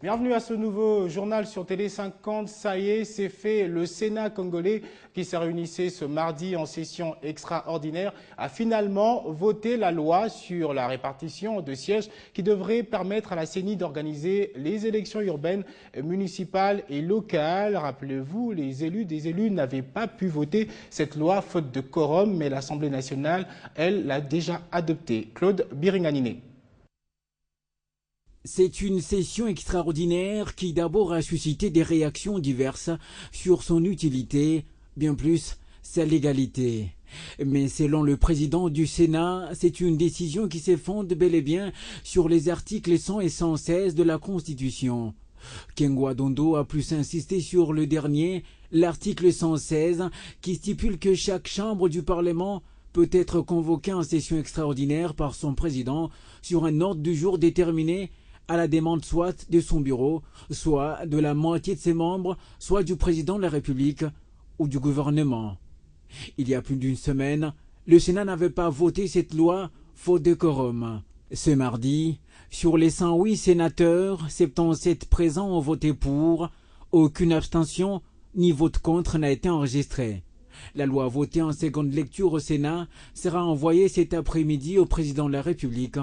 Bienvenue à ce nouveau journal sur Télé 50. Ça y est, c'est fait. Le Sénat congolais, qui s'est réuni ce mardi en session extraordinaire, a finalement voté la loi sur la répartition de sièges qui devrait permettre à la CENI d'organiser les élections urbaines, municipales et locales. Rappelez-vous, des élus n'avaient pas pu voter cette loi faute de quorum, mais l'Assemblée nationale, elle, l'a déjà adoptée. Claude Biringanine. C'est une session extraordinaire qui d'abord a suscité des réactions diverses sur son utilité, bien plus sa légalité. Mais selon le président du Sénat, c'est une décision qui se fonde bel et bien sur les articles 100 et 116 de la Constitution. Kengwa Dondo a plus insisté sur le dernier, l'article 116, qui stipule que chaque chambre du Parlement peut être convoquée en session extraordinaire par son président sur un ordre du jour déterminé à la demande soit de son bureau, soit de la moitié de ses membres, soit du président de la République ou du gouvernement. Il y a plus d'une semaine, le Sénat n'avait pas voté cette loi faute de quorum. Ce mardi, sur les 108 sénateurs, 77 présents ont voté pour, aucune abstention ni vote contre n'a été enregistré. La loi votée en seconde lecture au Sénat sera envoyée cet après-midi au président de la République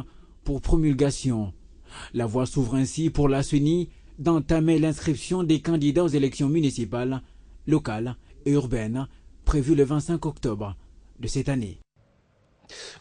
pour promulgation. La voie s'ouvre ainsi pour la CENI d'entamer l'inscription des candidats aux élections municipales, locales et urbaines prévues le 25 octobre de cette année.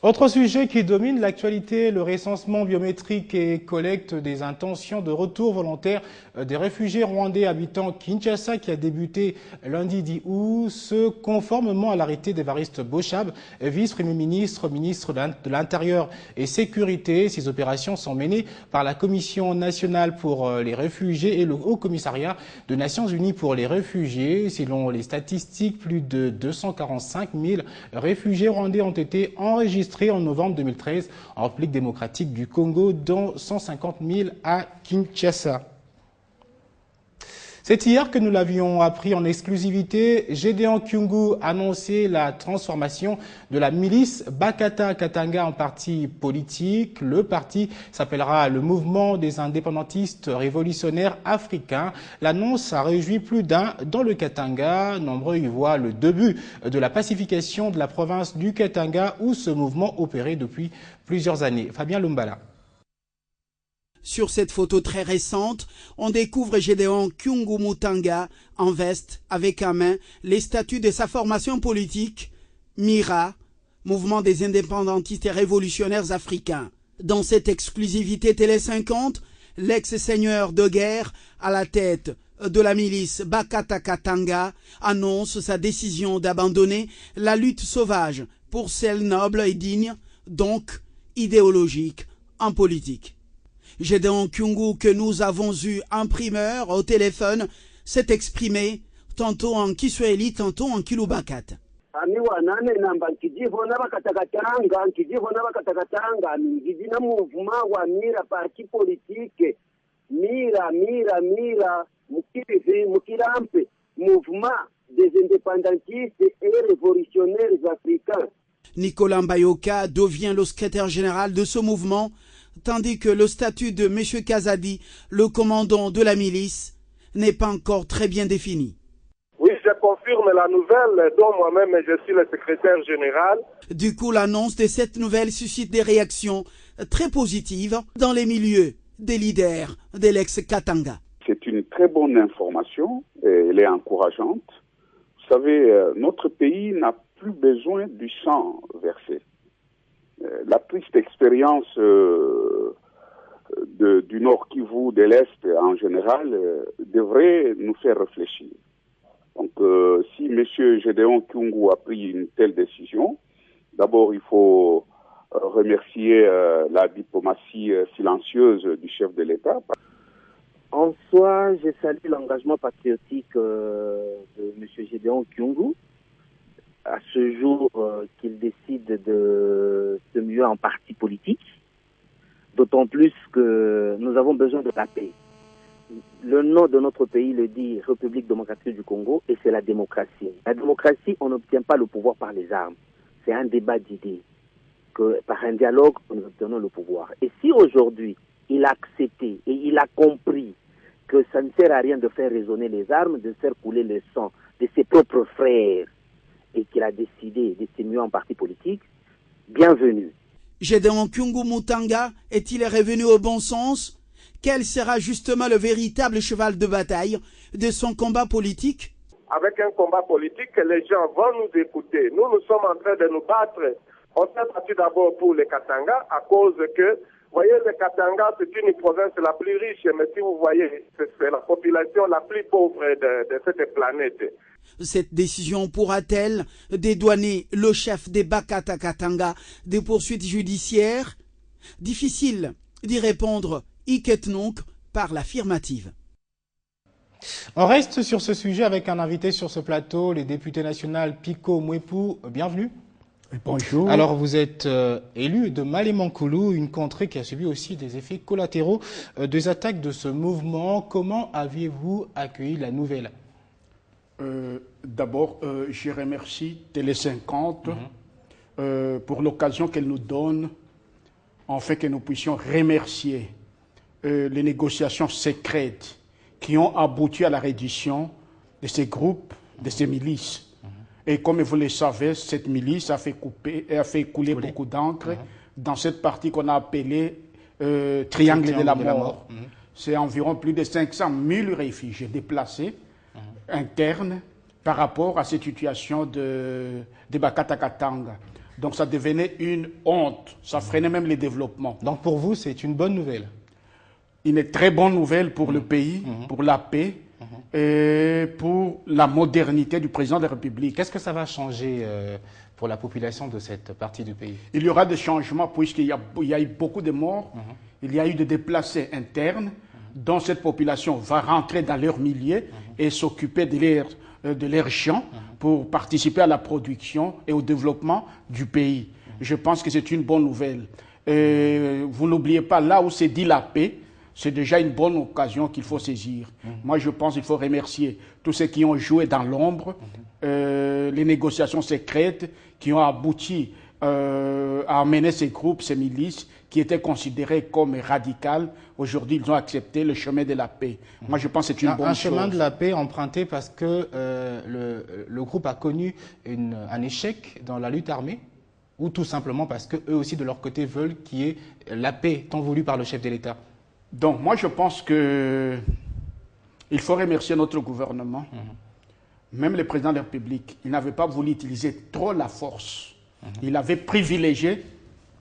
Autre sujet qui domine l'actualité, le recensement biométrique et collecte des intentions de retour volontaire des réfugiés rwandais habitant Kinshasa qui a débuté lundi 10 août, ce conformément à l'arrêté d'Évariste Boshab, vice-premier ministre, ministre de l'Intérieur et Sécurité. Ces opérations sont menées par la Commission nationale pour les réfugiés et le Haut Commissariat des Nations Unies pour les réfugiés. Selon les statistiques, plus de 245 000 réfugiés rwandais ont été enregistrés en novembre 2013 en République démocratique du Congo, dont 150 000 à Kinshasa. C'est hier que nous l'avions appris en exclusivité. Gédéon Kyungu a annoncé la transformation de la milice Bakata Katanga en parti politique. Le parti s'appellera le Mouvement des indépendantistes révolutionnaires africains. L'annonce a réjoui plus d'un dans le Katanga. Nombreux y voient le début de la pacification de la province du Katanga où ce mouvement opérait depuis plusieurs années. Fabien Lumbala. Sur cette photo très récente, on découvre Gédéon Kyungu Mutanga en veste avec à main les statuts de sa formation politique, MIRA, Mouvement des indépendantistes et révolutionnaires africains. Dans cette exclusivité Télé 50, l'ex-seigneur de guerre à la tête de la milice Bakata Katanga annonce sa décision d'abandonner la lutte sauvage pour celle noble et digne, donc idéologique, en politique. Gédéon Kyungu, que nous avons eu en primeur au téléphone, s'est exprimé tantôt en Kiswahili, tantôt en Kilubakat. Mouvement des indépendantistes et révolutionnaires africains. Nicolas Mbayoka devient le secrétaire général de ce mouvement, tandis que le statut de M. Kazadi, le commandant de la milice, n'est pas encore très bien défini. Oui, je confirme la nouvelle dont moi-même je suis le secrétaire général. Du coup, l'annonce de cette nouvelle suscite des réactions très positives dans les milieux des leaders de l'ex-Katanga. C'est une très bonne information, et elle est encourageante. Vous savez, notre pays n'a plus besoin du sang versé. La triste expérience du Nord Kivu, de l'Est en général, devrait nous faire réfléchir. Donc, si M. Gédéon Kyungu a pris une telle décision, d'abord il faut remercier la diplomatie silencieuse du chef de l'État. En soi, je salue l'engagement patriotique de M. Gédéon Kyungu. À ce jour qu'il décide de se muer en parti politique, d'autant plus que nous avons besoin de la paix. Le nom de notre pays le dit République démocratique du Congo et c'est la démocratie. La démocratie, on n'obtient pas le pouvoir par les armes. C'est un débat d'idées, que par un dialogue, nous obtenons le pouvoir. Et si aujourd'hui, il a accepté et il a compris que ça ne sert à rien de faire résonner les armes, de faire couler le sang de ses propres frères, et qu'il a décidé de se muer en parti politique, bienvenue. Gédéon Kyungu Mutanga est-il revenu au bon sens? Quel sera justement le véritable cheval de bataille de son combat politique? Avec un combat politique, les gens vont nous écouter. Nous sommes en train de nous battre. On s'est battu d'abord pour les Katanga à cause que, vous voyez, les Katanga, c'est une province la plus riche, mais si vous voyez, c'est la population la plus pauvre de cette planète. Cette décision pourra-t-elle dédouaner le chef des Bakata Katanga des poursuites judiciaires? Difficile d'y répondre, Iketnonk par l'affirmative. On reste sur ce sujet avec un invité sur ce plateau, les députés national Pico Mwepu. Bienvenue. Bonjour. Alors vous êtes élu de Malémankoulou, une contrée qui a subi aussi des effets collatéraux des attaques de ce mouvement. Comment aviez-vous accueilli la nouvelle? D'abord, je remercie Télé 50 pour l'occasion qu'elle nous donne, en fait que nous puissions remercier les négociations secrètes qui ont abouti à la reddition de ces groupes, de ces milices. Et comme vous le savez, cette milice a fait couler beaucoup d'encre dans cette partie qu'on a appelée Triangle de la Mort. C'est environ plus de 500 000 réfugiés déplacés internes par rapport à cette situation de Bakata Katanga. Donc ça devenait une honte, ça freinait même les développements. Donc pour vous, c'est une bonne nouvelle? Une très bonne nouvelle pour le pays, pour la paix et pour la modernité du président de la République. Qu'est-ce que ça va changer pour la population de cette partie du pays? Il y aura des changements puisqu'il y a eu beaucoup de morts, il y a eu des déplacés internes, dont cette population va rentrer dans leur milieu et s'occuper de leurs champs pour participer à la production et au développement du pays. Je pense que c'est une bonne nouvelle. Vous n'oubliez pas, là où c'est dit la paix, c'est déjà une bonne occasion qu'il faut saisir. Moi, je pense qu'il faut remercier tous ceux qui ont joué dans l'ombre, les négociations secrètes qui ont abouti à amener ces groupes, ces milices, qui étaient considérés comme radicales. Aujourd'hui, ils ont accepté le chemin de la paix. Moi, je pense que c'est une bonne chose. Un chemin de la paix emprunté parce que le groupe a connu un échec dans la lutte armée, ou tout simplement parce qu'eux aussi, de leur côté, veulent qu'il y ait la paix tant voulue par le chef de l'État. Donc, moi, je pense qu'il faut remercier notre gouvernement. Même le président de la République, il n'avait pas voulu utiliser trop la force. Il avait privilégié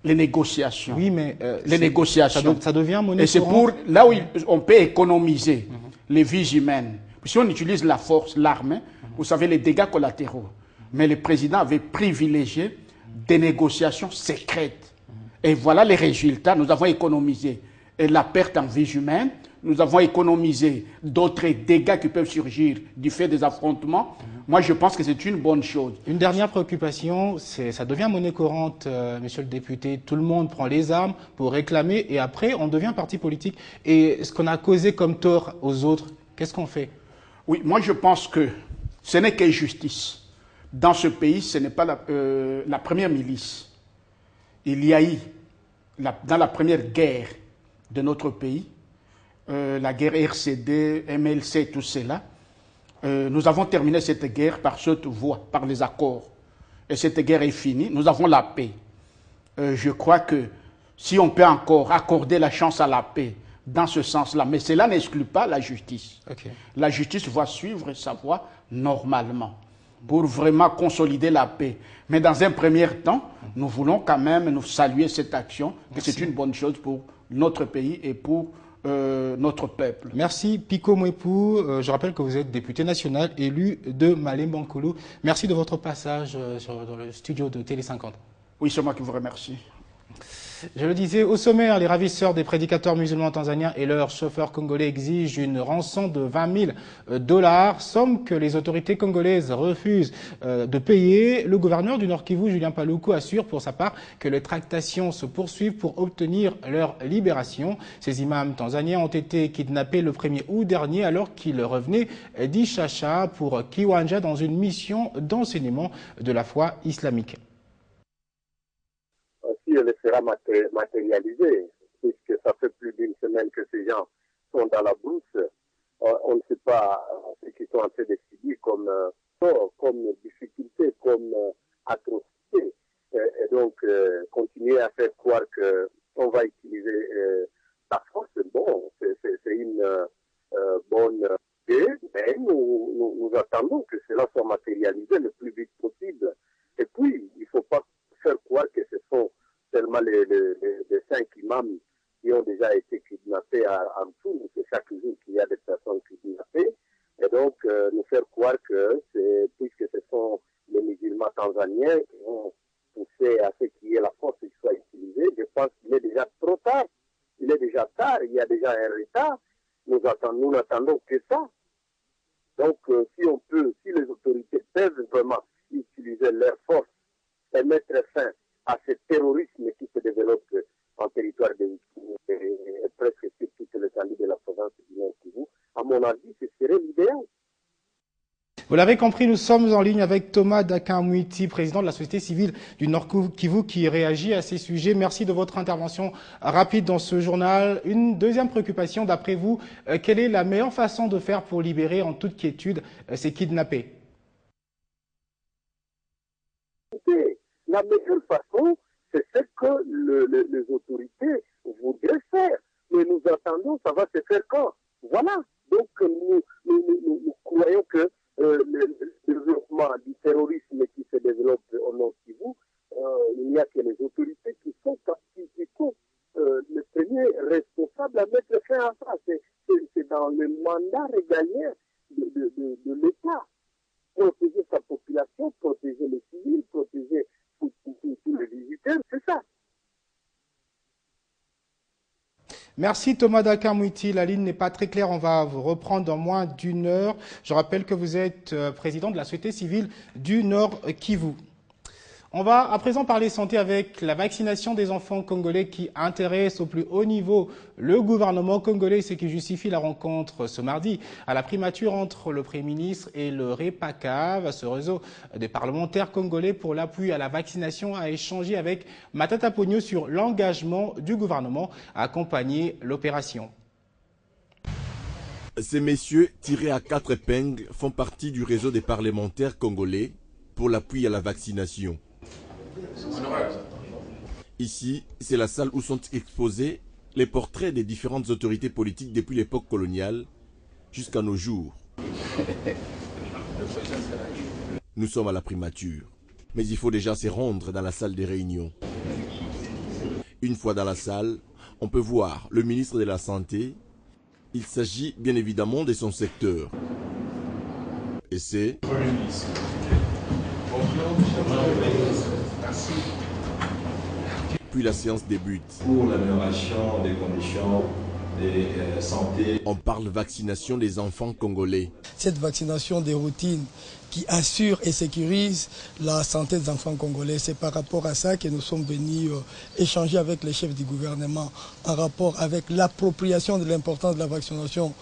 les négociations. Oui, mais les négociations. Ça devient monnaie et c'est pour là où on peut économiser les vies humaines. Si on utilise la force, l'arme, vous savez, les dégâts collatéraux. Mais le président avait privilégié des négociations secrètes. Et voilà les résultats. Nous avons économisé la perte en vies humaines. Nous avons économisé d'autres dégâts qui peuvent surgir du fait des affrontements. Moi, je pense que c'est une bonne chose. Une dernière préoccupation, ça devient monnaie courante, monsieur le député. Tout le monde prend les armes pour réclamer et après, on devient parti politique. Et ce qu'on a causé comme tort aux autres, qu'est-ce qu'on fait? Oui, moi, je pense que ce n'est que justice. Dans ce pays, ce n'est pas la première milice. Il y a eu, dans la première guerre de notre pays, la guerre RCD, MLC, tout cela, nous avons terminé cette guerre par cette voie, par les accords. Et cette guerre est finie, nous avons la paix. Je crois que si on peut encore accorder la chance à la paix dans ce sens-là, mais cela n'exclut pas la justice. La justice va suivre sa voie normalement pour vraiment consolider la paix. Mais dans un premier temps, nous voulons quand même nous saluer cette action, que c'est une bonne chose pour notre pays et pour notre peuple. Merci Pico Mwepu. Je rappelle que vous êtes député national élu de Malémankoulou. Merci de votre passage dans le studio de Télé 50. Oui, c'est moi qui vous remercie. Je le disais, au sommaire, les ravisseurs des prédicateurs musulmans tanzaniens et leurs chauffeurs congolais exigent une rançon de $20 000, somme que les autorités congolaises refusent de payer. Le gouverneur du Nord Kivu, Julien Paluku, assure pour sa part que les tractations se poursuivent pour obtenir leur libération. Ces imams tanzaniens ont été kidnappés le 1er août dernier alors qu'ils revenaient d'Ishasha pour Kiwanja dans une mission d'enseignement de la foi islamique. Elle sera matérialisée, puisque ça fait plus d'une semaine que ces gens sont dans la brousse on ne sait pas ce qu'ils sont en train de subir comme tort, comme difficulté, comme atrocité. Et donc, continuer à faire croire qu'on va utiliser la force, bon, c'est une bonne idée, mais nous attendons que cela soit matérialisé le plus vite possible. Et puis, il ne faut pas faire croire que ce sont seulement les 5 imams qui ont déjà été kidnappés en tout. C'est chaque jour qu'il y a des personnes kidnappées. Et donc, nous faire croire que puisque ce sont les musulmans tanzaniens qui ont poussé à ce qu'il y ait la force qui soit utilisée, je pense qu'il est déjà trop tard. Il est déjà tard, il y a déjà un retard. Nous n'attendons que ça. Donc, si les autorités peuvent vraiment utiliser leur force et mettre fin à ce terrorisme qui se développe en territoire de Kivu et presque sur toute l'étendue de la province du Nord Kivu, à mon avis, ce serait l'idéal. Vous l'avez compris, nous sommes en ligne avec Thomas Dakamwiti, président de la société civile du Nord Kivu, qui réagit à ces sujets. Merci de votre intervention rapide dans ce journal. Une deuxième préoccupation, d'après vous, quelle est la meilleure façon de faire pour libérer en toute quiétude ces kidnappés? La meilleure façon, c'est ce que les autorités voudraient faire. Mais nous attendons, ça va se faire quand? Voilà. Donc, nous croyons que le développement du terrorisme qui se développe au Nord Kivu, il n'y a que les autorités qui sont les premiers responsables à mettre fin à ça. C'est dans le mandat régalien de l'État. Protéger sa population, protéger les civils, protéger tous les visiteurs, c'est ça. Merci Thomas Dakamwiti. La ligne n'est pas très claire. On va vous reprendre dans moins d'une heure. Je rappelle que vous êtes président de la société civile du Nord Kivu. On va à présent parler santé avec la vaccination des enfants congolais qui intéresse au plus haut niveau le gouvernement congolais, ce qui justifie la rencontre ce mardi à la primature entre le Premier ministre et le REPACAV. Ce réseau des parlementaires congolais pour l'appui à la vaccination a échangé avec Matata Ponyo sur l'engagement du gouvernement à accompagner l'opération. Ces messieurs, tirés à 4 épingles, font partie du réseau des parlementaires congolais pour l'appui à la vaccination. Ici, c'est la salle où sont exposés les portraits des différentes autorités politiques depuis l'époque coloniale jusqu'à nos jours. Nous sommes à la primature, mais il faut déjà se rendre dans la salle des réunions. Une fois dans la salle, on peut voir le ministre de la Santé. Il s'agit bien évidemment de son secteur. Et c'est... Puis la séance débute. Pour l'amélioration des conditions de santé. On parle vaccination des enfants congolais. Cette vaccination des routines qui assure et sécurise la santé des enfants congolais, c'est par rapport à ça que nous sommes venus échanger avec les chefs du gouvernement en rapport avec l'appropriation de l'importance de la vaccination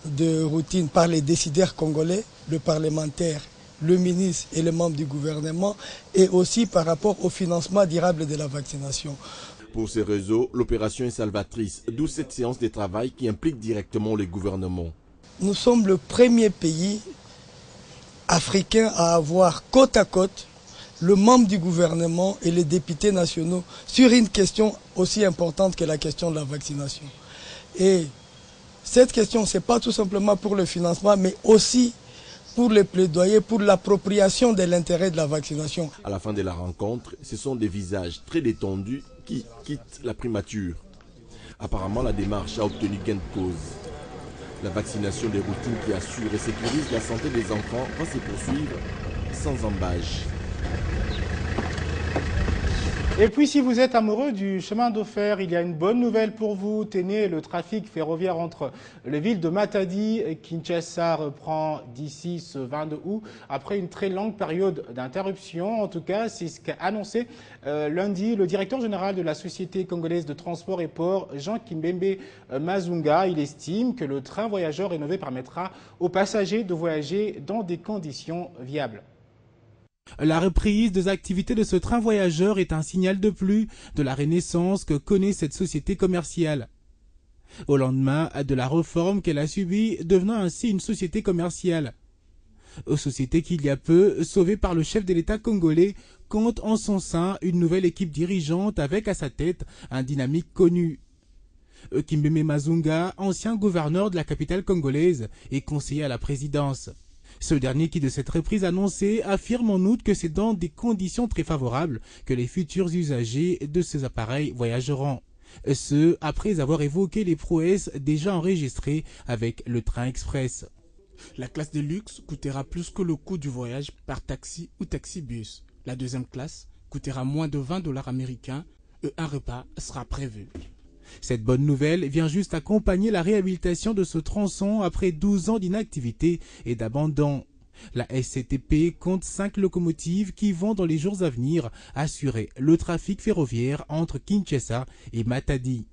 de routine par les décideurs congolais, le parlementaire, le ministre et les membres du gouvernement, et aussi par rapport au financement durable de la vaccination. Pour ces réseaux, l'opération est salvatrice, d'où cette séance de travail qui implique directement les gouvernements. Nous sommes le premier pays africain à avoir côte à côte le membre du gouvernement et les députés nationaux sur une question aussi importante que la question de la vaccination. Et cette question, ce n'est pas tout simplement pour le financement, mais aussi pour les plaidoyer, pour l'appropriation de l'intérêt de la vaccination. À la fin de la rencontre, ce sont des visages très détendus qui quittent la primature. Apparemment, la démarche a obtenu gain de cause. La vaccination des routines qui assure et sécurise la santé des enfants va se poursuivre sans embâche. Et puis, si vous êtes amoureux du chemin de fer, il y a une bonne nouvelle pour vous. Tenez, le trafic ferroviaire entre les villes de Matadi et Kinshasa reprend d'ici ce 22 août, après une très longue période d'interruption. En tout cas, c'est ce qu'a annoncé lundi le directeur général de la Société congolaise de transport et port, Jean Kimbembe Mazunga. Il estime que le train voyageur rénové permettra aux passagers de voyager dans des conditions viables. La reprise des activités de ce train voyageur est un signal de plus de la renaissance que connaît cette société commerciale. au lendemain de la réforme qu'elle a subie, devenant ainsi une société commerciale. Société qui, il y a peu, sauvée par le chef de l'État congolais, compte en son sein une nouvelle équipe dirigeante avec à sa tête un dynamique connu. Kimbembe Mazunga, ancien gouverneur de la capitale congolaise et conseiller à la présidence. Ce dernier qui, de cette reprise annoncée, affirme en outre que c'est dans des conditions très favorables que les futurs usagers de ces appareils voyageront. Ce, après avoir évoqué les prouesses déjà enregistrées avec le train express. La classe de luxe coûtera plus que le coût du voyage par taxi ou taxi-bus. La deuxième classe coûtera moins de 20 $ américains et un repas sera prévu. Cette bonne nouvelle vient juste accompagner la réhabilitation de ce tronçon après 12 ans d'inactivité et d'abandon. La SCTP compte 5 locomotives qui vont dans les jours à venir assurer le trafic ferroviaire entre Kinshasa et Matadi.